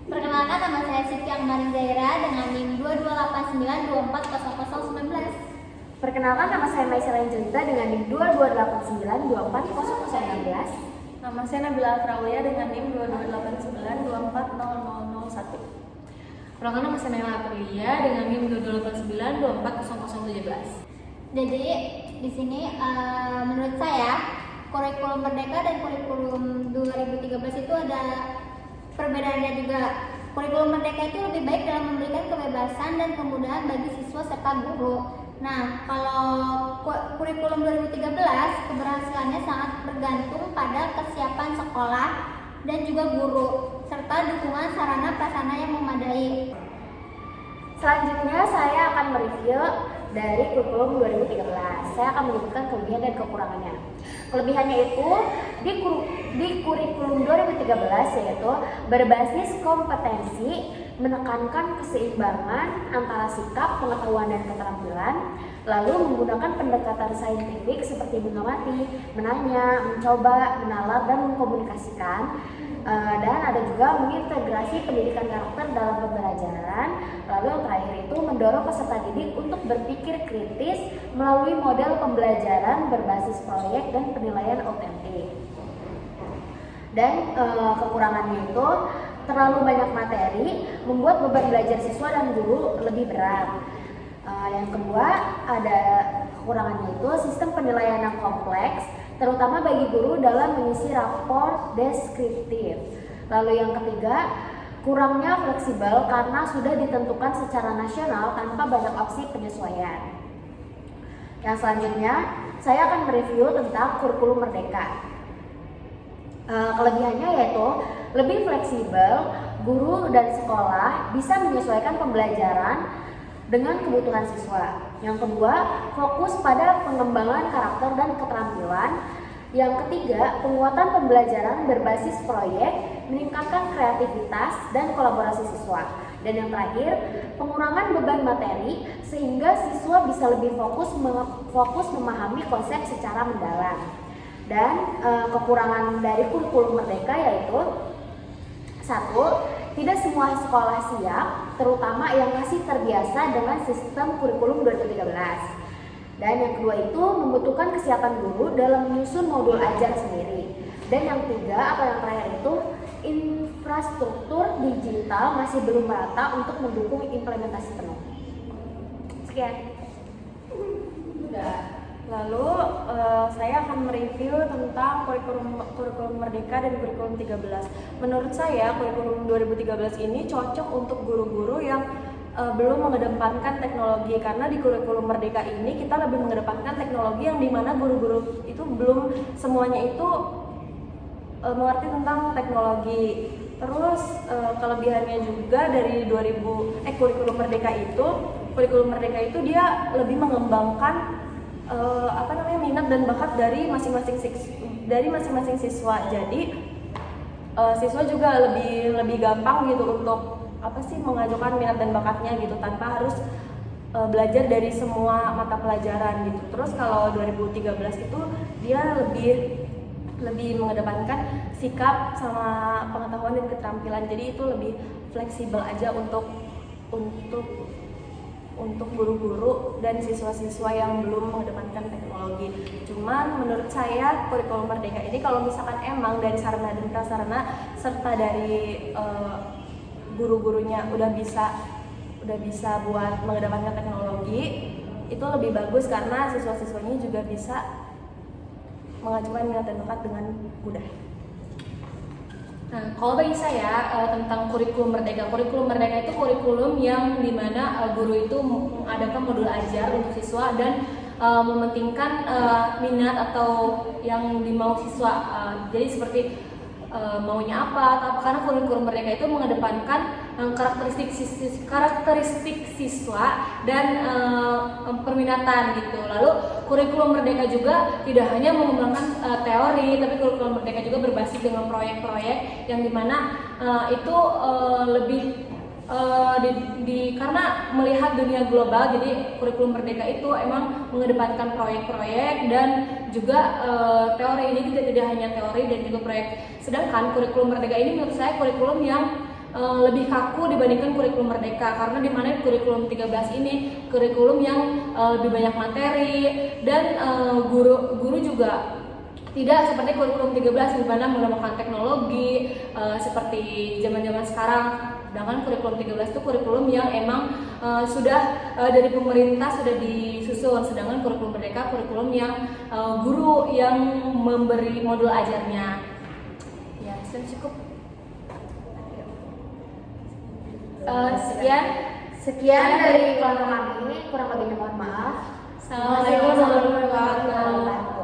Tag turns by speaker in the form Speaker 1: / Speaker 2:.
Speaker 1: Perkenalkan, nama saya Siti Akmarin Zaira dengan NIM 2289240019.
Speaker 2: Perkenalkan, nama saya Maisela Angelita dengan NIM 2289240016.
Speaker 3: Nama saya Nabila Afrawiyah dengan NIM 2289240001.
Speaker 4: Perkenalkan, nama saya Naila Aprilia dengan NIM 2289240017.
Speaker 1: Jadi di sini menurut saya kurikulum Merdeka dan kurikulum 2013 itu ada perbedaannya juga. Kurikulum Merdeka itu lebih baik dalam memberikan kebebasan dan kemudahan bagi siswa serta guru. Nah, kalau kurikulum 2013 keberhasilannya sangat bergantung pada kesiapan sekolah dan juga guru serta dukungan sarana prasarana yang memadai.
Speaker 2: Selanjutnya saya akan mereview dari kurikulum 2013. Saya akan menyebutkan kelebihan dan kekurangannya. Kelebihannya itu di kurikulum 2013 yaitu berbasis kompetensi, menekankan keseimbangan antara sikap, pengetahuan, dan keterampilan, lalu menggunakan pendekatan saintifik seperti mengamati, menanya, mencoba, menalar, dan mengkomunikasikan. Dan ada juga mengintegrasi pendidikan karakter dalam pembelajaran. Lalu yang terakhir itu mendorong peserta didik untuk berpikir kritis melalui model pembelajaran berbasis proyek dan penilaian autentik. Dan kekurangannya itu terlalu banyak materi, membuat beban belajar siswa dan guru lebih berat. Yang kedua, ada kekurangannya itu sistem penilaian yang kompleks, terutama bagi guru dalam mengisi rapor deskriptif. Lalu yang ketiga, kurangnya fleksibel karena sudah ditentukan secara nasional tanpa banyak opsi penyesuaian. Yang selanjutnya, saya akan mereview tentang kurikulum Merdeka. Kelebihannya yaitu lebih fleksibel, guru dan sekolah bisa menyesuaikan pembelajaran dengan kebutuhan siswa. Yang kedua, fokus pada pengembangan karakter dan keterampilan. Yang ketiga, penguatan pembelajaran berbasis proyek, meningkatkan kreativitas dan kolaborasi siswa. Dan yang terakhir, pengurangan beban materi sehingga siswa bisa lebih fokus memahami konsep secara mendalam. Dan kekurangan dari kurikulum Merdeka yaitu satu, tidak semua sekolah siap, terutama yang masih terbiasa dengan sistem kurikulum 2013. Dan yang kedua itu membutuhkan kesiapan guru dalam menyusun modul ajar sendiri. Dan yang tiga atau yang terakhir itu infrastruktur digital masih belum merata untuk mendukung implementasi penuh. Sekian.
Speaker 3: Lalu saya akan mereview tentang kurikulum Merdeka dan kurikulum 13. Menurut saya kurikulum 2013 ini cocok untuk guru-guru yang belum mengedepankan teknologi, karena di kurikulum Merdeka ini kita lebih mengedepankan teknologi yang dimana guru-guru itu belum semuanya itu mengerti tentang teknologi. Terus kelebihannya juga dari kurikulum Merdeka itu dia lebih mengembangkan minat dan bakat dari masing-masing siswa. Jadi siswa juga lebih gampang gitu untuk mengajukan minat dan bakatnya gitu tanpa harus belajar dari semua mata pelajaran gitu. Terus kalau 2013 itu dia lebih mengedepankan sikap sama pengetahuan dan keterampilan. Jadi itu lebih fleksibel aja untuk guru-guru dan siswa-siswa yang belum mengedepankan teknologi. Cuman menurut saya kurikulum Merdeka ini kalau misalkan emang dari sarana dan prasarana serta dari guru-gurunya udah bisa buat mengedepankan teknologi, itu lebih bagus karena siswa-siswanya juga bisa mengajukan minat dan bakat dengan mudah.
Speaker 4: Nah, kalau bagi saya tentang kurikulum Merdeka itu kurikulum yang dimana guru itu mengadakan modul ajar untuk siswa dan mementingkan minat atau yang dimau siswa. Jadi seperti maunya apa, karena kurikulum Merdeka itu mengedepankan karakteristik siswa dan perminatan gitu. Lalu kurikulum Merdeka juga tidak hanya mengembangkan teori, tapi kurikulum Merdeka juga berbasis dengan proyek-proyek yang dimana itu lebih karena melihat dunia global, jadi kurikulum Merdeka itu emang mengedepankan proyek-proyek dan juga teori. Ini tidak hanya teori dan juga proyek. Sedangkan kurikulum Merdeka ini menurut saya kurikulum yang lebih kaku dibandingkan kurikulum Merdeka, karena di mana kurikulum 13 ini kurikulum yang lebih banyak materi dan guru juga tidak seperti kurikulum 13 di mana menggunakan teknologi seperti zaman-zaman sekarang. Sedangkan kurikulum 13 itu kurikulum yang emang sudah dari pemerintah sudah disusun, sedangkan kurikulum Merdeka kurikulum yang guru yang memberi modul ajarnya. Ya, sudah cukup.
Speaker 2: Sekian dari kelompok kami, kurang lebihnya mohon maaf.
Speaker 4: Assalamualaikum warahmatullahi wabarakatuh.